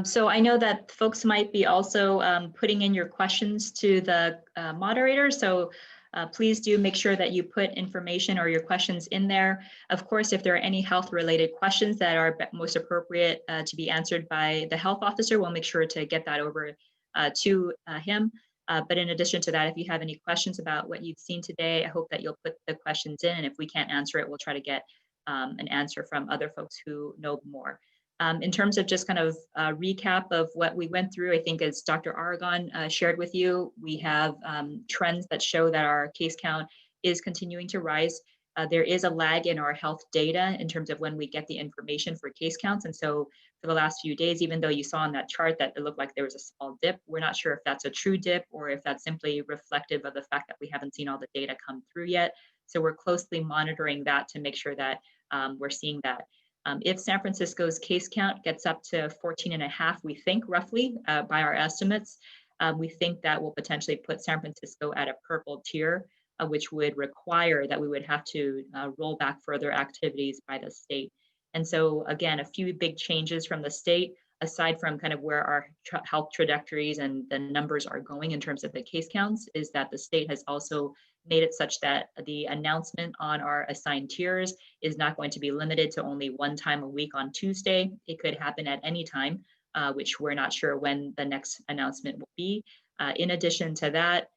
So I know that folks might be also putting in your questions to the moderator. So please do make sure that you put information or your questions in there. Of course, if there are any health related questions that are most appropriate to be answered by the health officer, we'll make sure to get that over to him. But in addition to that, if you have any questions about what you've seen today, I hope that you'll put the questions in. And if we can't answer it, we'll try to get an answer from other folks who know more. In terms of just kind of a recap of what we went through, I think as Dr. Aragon shared with you, we have trends that show that our case count is continuing to rise. There is a lag in our health data in terms of when we get the information for case counts. And so for the last few days, even though you saw on that chart that it looked like there was a small dip, we're not sure if that's a true dip or if that's simply reflective of the fact that we haven't seen all the data come through yet. So we're closely monitoring that to make sure that we're seeing that. If San Francisco's case count gets up to 14.5, we think roughly by our estimates, we think that will potentially put San Francisco at a purple tier, which would require that we would have to roll back further activities by the state. And so again, a few big changes from the state, aside from kind of where our health trajectories and the numbers are going in terms of the case counts, is that the state has also made it such that the announcement on our assigned tiers is not going to be limited to only one time a week on Tuesday. It could happen at any time, which we're not sure when the next announcement will be. In addition to that,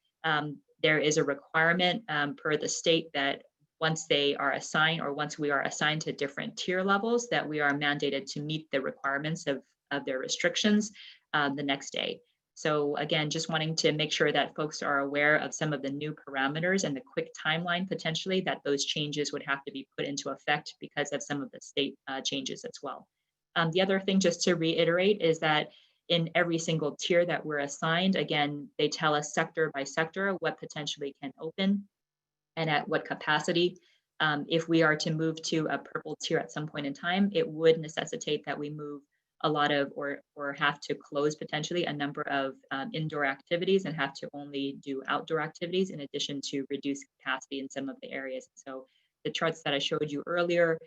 there is a requirement per the state that once they are assigned or once we are assigned to different tier levels, that we are mandated to meet the requirements of their restrictions the next day. So again, just wanting to make sure that folks are aware of some of the new parameters and the quick timeline potentially that those changes would have to be put into effect because of some of the state changes as well. The other thing just to reiterate is that in every single tier that we're assigned, again, they tell us sector by sector what potentially can open and at what capacity. If we are to move to a purple tier at some point in time, it would necessitate that we move a lot of or have to close potentially a number of indoor activities and have to only do outdoor activities in addition to reduce capacity in some of the areas. So the charts that I showed you earlier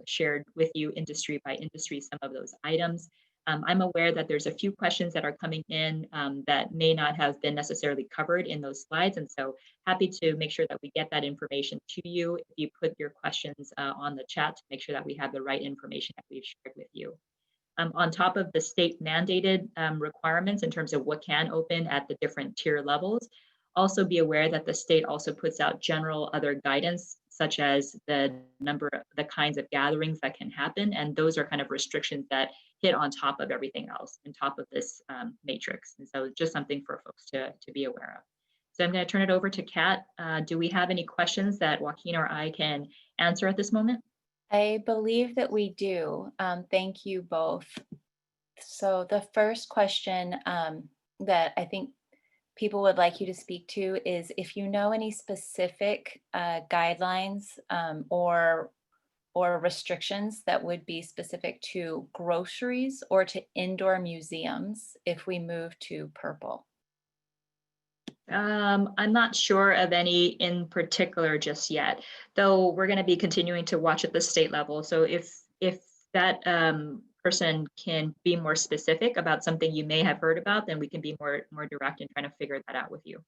shared with you industry by industry some of those items. I'm aware that there's a few questions that are coming in that may not have been necessarily covered in those slides. And so happy to make sure that we get that information to you. If you put your questions on the chat to make sure that we have the right information that we've shared with you. On top of the state mandated requirements in terms of what can open at the different tier levels, also be aware that the state also puts out general other guidance such as the the kinds of gatherings that can happen. And those are kind of restrictions that hit on top of everything else, on top of this matrix. And so just something for folks to be aware of. So I'm going to turn it over to Kat. Do we have any questions that Joaquin or I can answer at this moment? I believe that we do. Thank you both. So the first question that I think people would like you to speak to is if you know any specific guidelines or restrictions that would be specific to groceries or to indoor museums if we move to purple. I'm not sure of any in particular just yet, though we're going to be continuing to watch at the state level. So if that person can be more specific about something you may have heard about, then we can be more direct in trying to figure that out with you.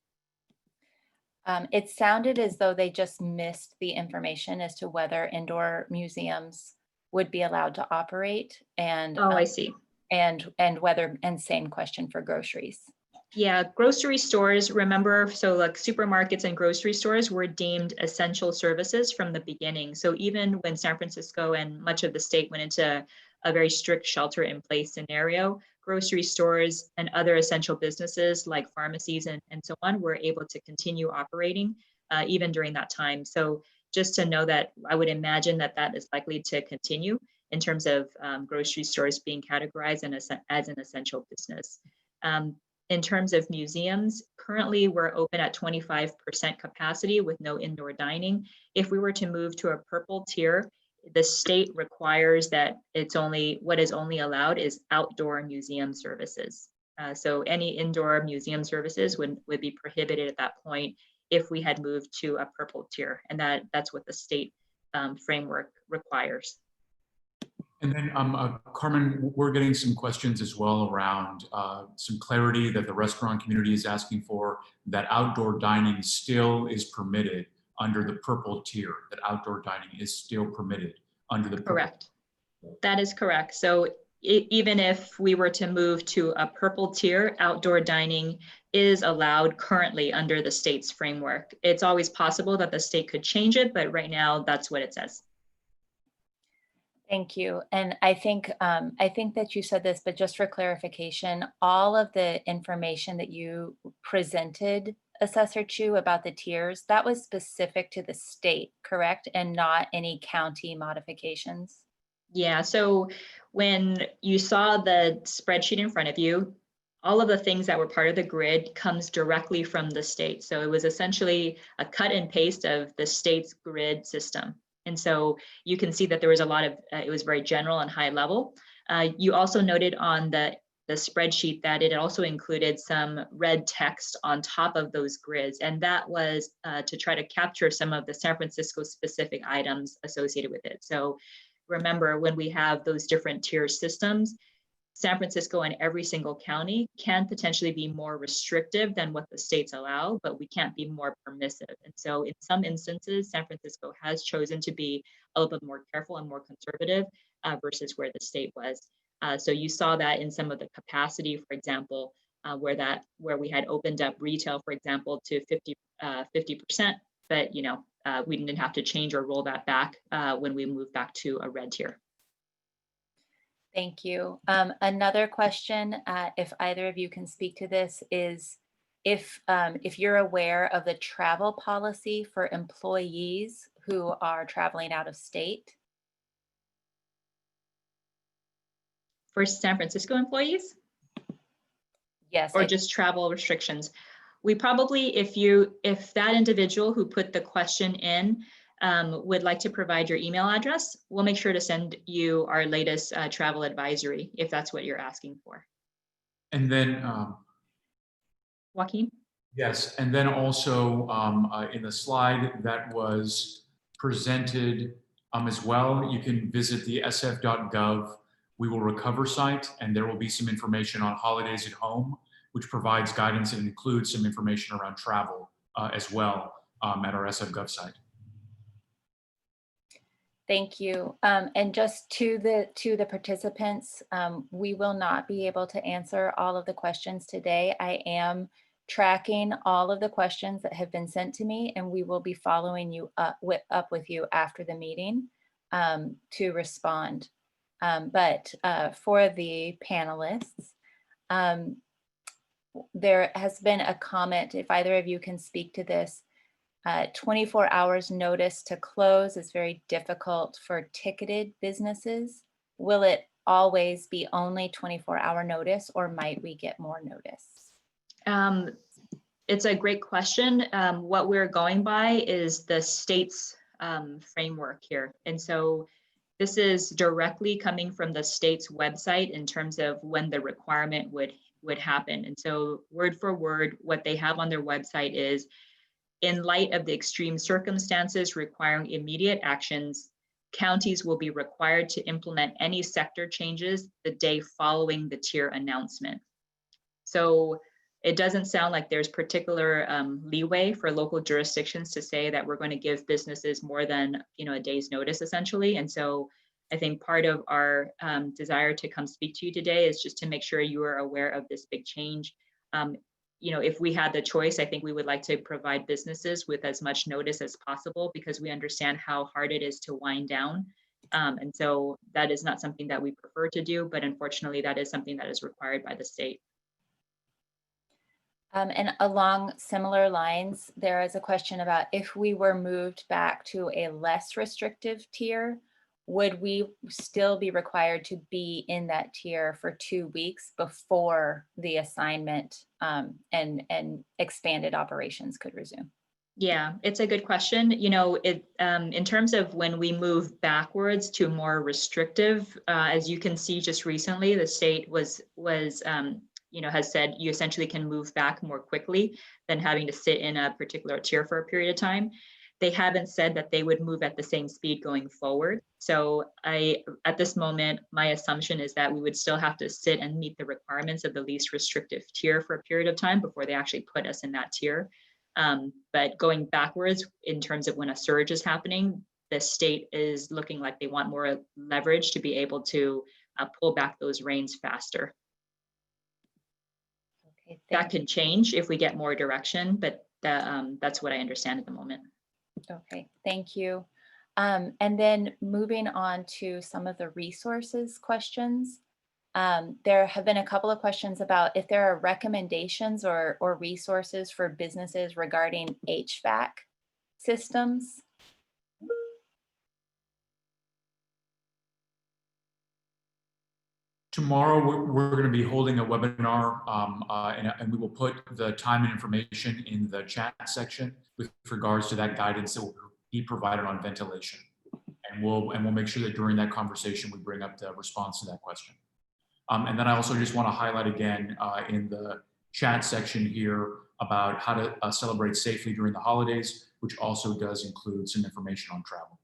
It sounded as though they just missed the information as to whether indoor museums would be allowed to operate, and I see. And same question for groceries. Yeah, grocery stores, remember, so like supermarkets and grocery stores were deemed essential services from the beginning. So even when San Francisco and much of the state went into a very strict shelter in place scenario, grocery stores and other essential businesses like pharmacies and so on were able to continue operating even during that time. So just to know that, I would imagine that that is likely to continue in terms of grocery stores being categorized as an essential business. In terms of museums, currently we're open at 25% capacity with no indoor dining. If we were to move to a purple tier, the state requires that what is only allowed is outdoor museum services. So any indoor museum services would be prohibited at that point if we had moved to a purple tier, and that's what the state framework requires. And then, Carmen, we're getting some questions as well around some clarity that the restaurant community is asking for, that outdoor dining still is permitted under the purple tier, that outdoor dining is still permitted under the purple. Correct. That is correct. So even if we were to move to a purple tier, outdoor dining is allowed currently under the state's framework. It's always possible that the state could change it, but right now that's what it says. Thank you. And I think that you said this, but just for clarification, all of the information that you presented, Assessor Chu, about the tiers, that was specific to the state, correct? And not any county modifications? Yeah, so when you saw the spreadsheet in front of you, all of the things that were part of the grid comes directly from the state. So it was essentially a cut and paste of the state's grid system. And so you can see that there was a lot of, it was very general and high level. You also noted on the spreadsheet that it also included some red text on top of those grids. And that was to try to capture some of the San Francisco specific items associated with it. So remember, when we have those different tier systems, San Francisco and every single county can potentially be more restrictive than what the states allow, but we can't be more permissive. And so in some instances, San Francisco has chosen to be a little bit more careful and more conservative versus where the state was. So you saw that in some of the capacity, for example, where we had opened up retail, for example, to 50%, but we didn't have to change or roll that back when we moved back to a red tier. Thank you. Another question, if either of you can speak to this, is if you're aware of the travel policy for employees who are traveling out of state. For San Francisco employees? Yes. Or just travel restrictions? We probably, if that individual who put the question in would like to provide your email address, we'll make sure to send you our latest travel advisory if that's what you're asking for. And then, Joaquin? yes, and then also in the slide that was presented as well, you can visit the sf.gov We Will Recover site, and there will be some information on holidays at home, which provides guidance and includes some information around travel as well at our SFgov site. Thank you. And just to the participants, we will not be able to answer all of the questions today. I am tracking all of the questions that have been sent to me, and we will be following you up with you after the meeting to respond. But for the panelists, there has been a comment, if either of you can speak to this, 24 hours notice to close is very difficult for ticketed businesses. Will it always be only 24-hour notice, or might we get more notice? It's a great question. What we're going by is the state's framework here. And so this is directly coming from the state's website in terms of when the requirement would happen. And so word for word, what they have on their website is, in light of the extreme circumstances requiring immediate actions, counties will be required to implement any sector changes the day following the tier announcement. So it doesn't sound like there's particular leeway for local jurisdictions to say that we're going to give businesses more than a day's notice, essentially. And so I think part of our desire to come speak to you today is just to make sure you are aware of this big change. If we had the choice, I think we would like to provide businesses with as much notice as possible, because we understand how hard it is to wind down. And so that is not something that we prefer to do, but unfortunately, that is something that is required by the state. And along similar lines, there is a question about if we were moved back to a less restrictive tier, would we still be required to be in that tier for 2 weeks before the assignment and expanded operations could resume? Yeah, it's a good question. In terms of when we move backwards to more restrictive, as you can see, just recently, the state has said you essentially can move back more quickly than having to sit in a particular tier for a period of time. They haven't said that they would move at the same speed going forward. So at this moment, my assumption is that we would still have to sit and meet the requirements of the least restrictive tier for a period of time before they actually put us in that tier. But going backwards in terms of when a surge is happening, the state is looking like they want more leverage to be able to pull back those reins faster. Okay, that can change if we get more direction, but that's what I understand at the moment. Okay, thank you. And then moving on to some of the resources questions. There have been a couple of questions about if there are recommendations or resources for businesses regarding HVAC systems. Tomorrow, we're going to be holding a webinar, and we will put the time and information in the chat section with regards to that guidance that will be provided on ventilation. And we'll make sure that during that conversation, we bring up the response to that question. And then I also just want to highlight again in the chat section here about how to celebrate safely during the holidays, which also does include some information on travel.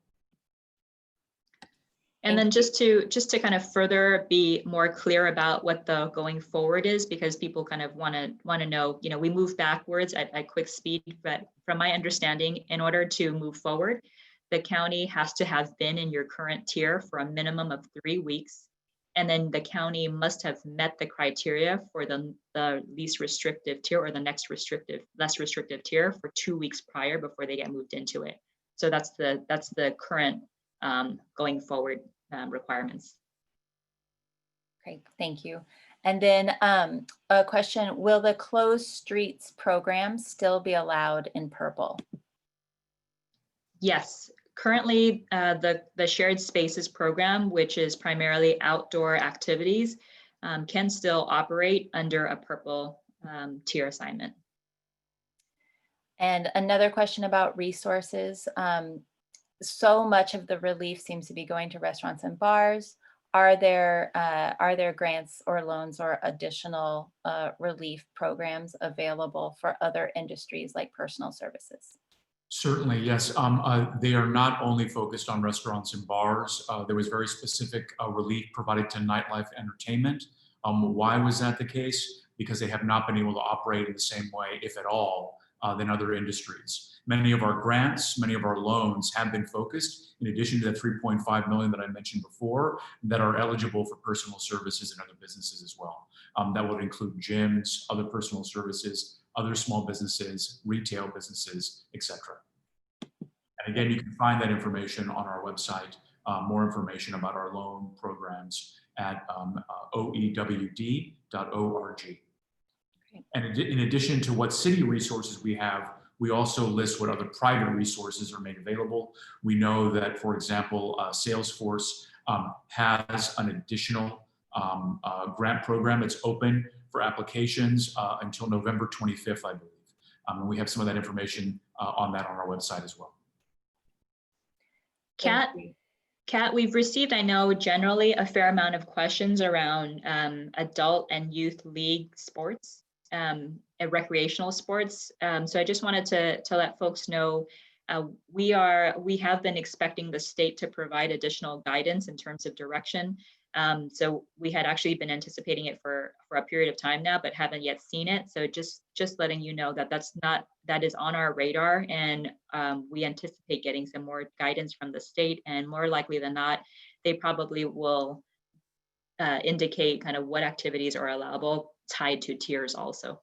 And then just to kind of further be more clear about what the going forward is, because people kind of want to know, we move backwards at quick speed, but from my understanding, in order to move forward, the county has to have been in your current tier for a minimum of 3 weeks. And then the county must have met the criteria for the least restrictive tier or the next less restrictive tier for 2 weeks prior before they get moved into it. So that's the current going forward requirements. Great, thank you. And then a question, will the closed streets program still be allowed in purple? Yes, currently the shared spaces program, which is primarily outdoor activities, can still operate under a purple tier assignment. And another question about resources. So much of the relief seems to be going to restaurants and bars. Are there grants or loans or additional relief programs available for other industries like personal services? Certainly, yes. They are not only focused on restaurants and bars. There was very specific relief provided to nightlife entertainment. Why was that the case? Because they have not been able to operate in the same way, if at all, than other industries. Many of our grants, many of our loans have been focused, in addition to the $3.5 million that I mentioned before, that are eligible for personal services and other businesses as well. That would include gyms, other personal services, other small businesses, retail businesses, etc. And again, you can find that information on our website, more information about our loan programs at oewd.org. And in addition to what city resources we have, we also list what other private resources are made available. We know that, for example, Salesforce has an additional grant program. It's open for applications until November 25th, I believe. And we have some of that information on our website as well. Kat, we've received, I know, generally a fair amount of questions around adult and youth league sports and recreational sports. So I just wanted to let folks know we have been expecting the state to provide additional guidance in terms of direction. So we had actually been anticipating it for a period of time now, but haven't yet seen it. So just letting you know that that is on our radar, and we anticipate getting some more guidance from the state, and more likely than not, they probably will indicate kind of what activities are allowable tied to tiers also.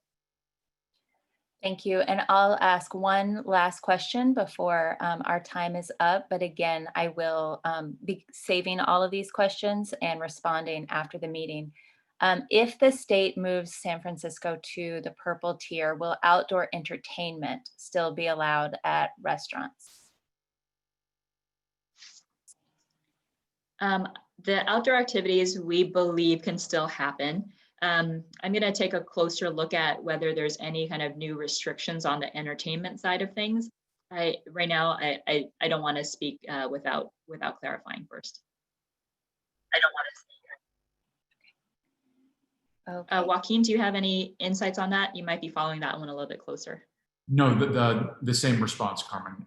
Thank you. And I'll ask one last question before our time is up. But again, I will be saving all of these questions and responding after the meeting. If the state moves San Francisco to the purple tier, will outdoor entertainment still be allowed at restaurants? The outdoor activities we believe can still happen. I'm going to take a closer look at whether there's any kind of new restrictions on the entertainment side of things. Right now, I don't want to speak without clarifying first. I don't want to speak. Okay. Joaquin, do you have any insights on that? You might be following that one a little bit closer. No, the same response, Carmen.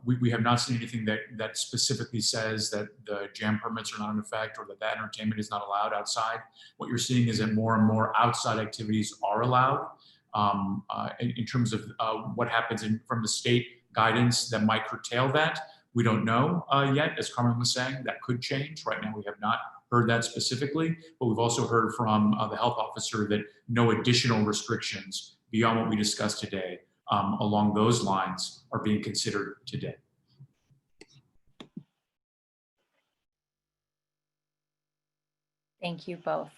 We have not seen anything that specifically says that the jam permits are not in effect or that entertainment is not allowed outside. What you're seeing is that more and more outside activities are allowed. In terms of what happens from the state guidance that might curtail that, we don't know yet. As Carmen was saying, that could change. Right now, we have not heard that specifically, but we've also heard from the health officer that no additional restrictions beyond what we discussed today along those lines are being considered today. Thank you both.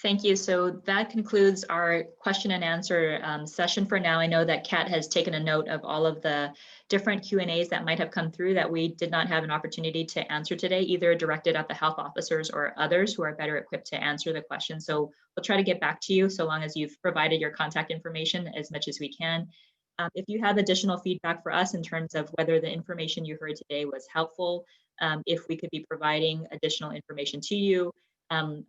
Thank you. So that concludes our question and answer session for now. I know that Kat has taken a note of all of the different Q&As that might have come through that we did not have an opportunity to answer today, either directed at the health officers or others who are better equipped to answer the question. So we'll try to get back to you so long as you've provided your contact information as much as we can. If you have additional feedback for us in terms of whether the information you heard today was helpful, if we could be providing additional information to you,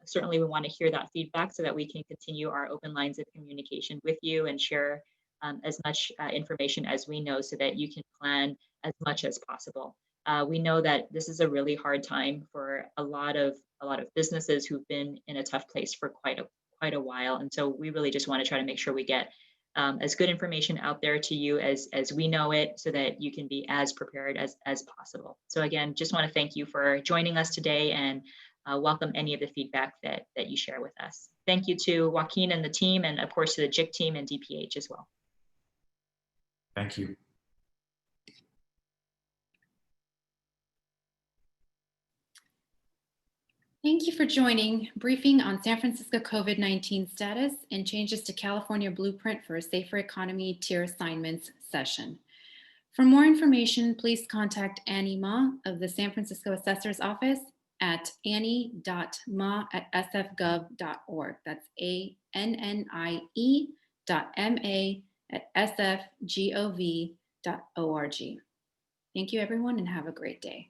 certainly we want to hear that feedback so that we can continue our open lines of communication with you and share as much information as we know so that you can plan as much as possible. We know that this is a really hard time for a lot of businesses who've been in a tough place for quite a while, and so we really just want to try to make sure we get as good information out there to you as we know it, so that you can be as prepared as possible. So again, just want to thank you for joining us today and welcome any of the feedback that you share with us. Thank you to Joaquin and the team, and of course to the JIC team and DPH as well. Thank you. Thank you for joining briefing on San Francisco COVID-19 status and changes to California Blueprint for a Safer Economy tier assignments session. For more information, please contact Annie Ma of the San Francisco Assessor's Office at annie.ma@sfgov.org. That's ANNIE.MA@sfgov.org. Thank you, everyone, and have a great day.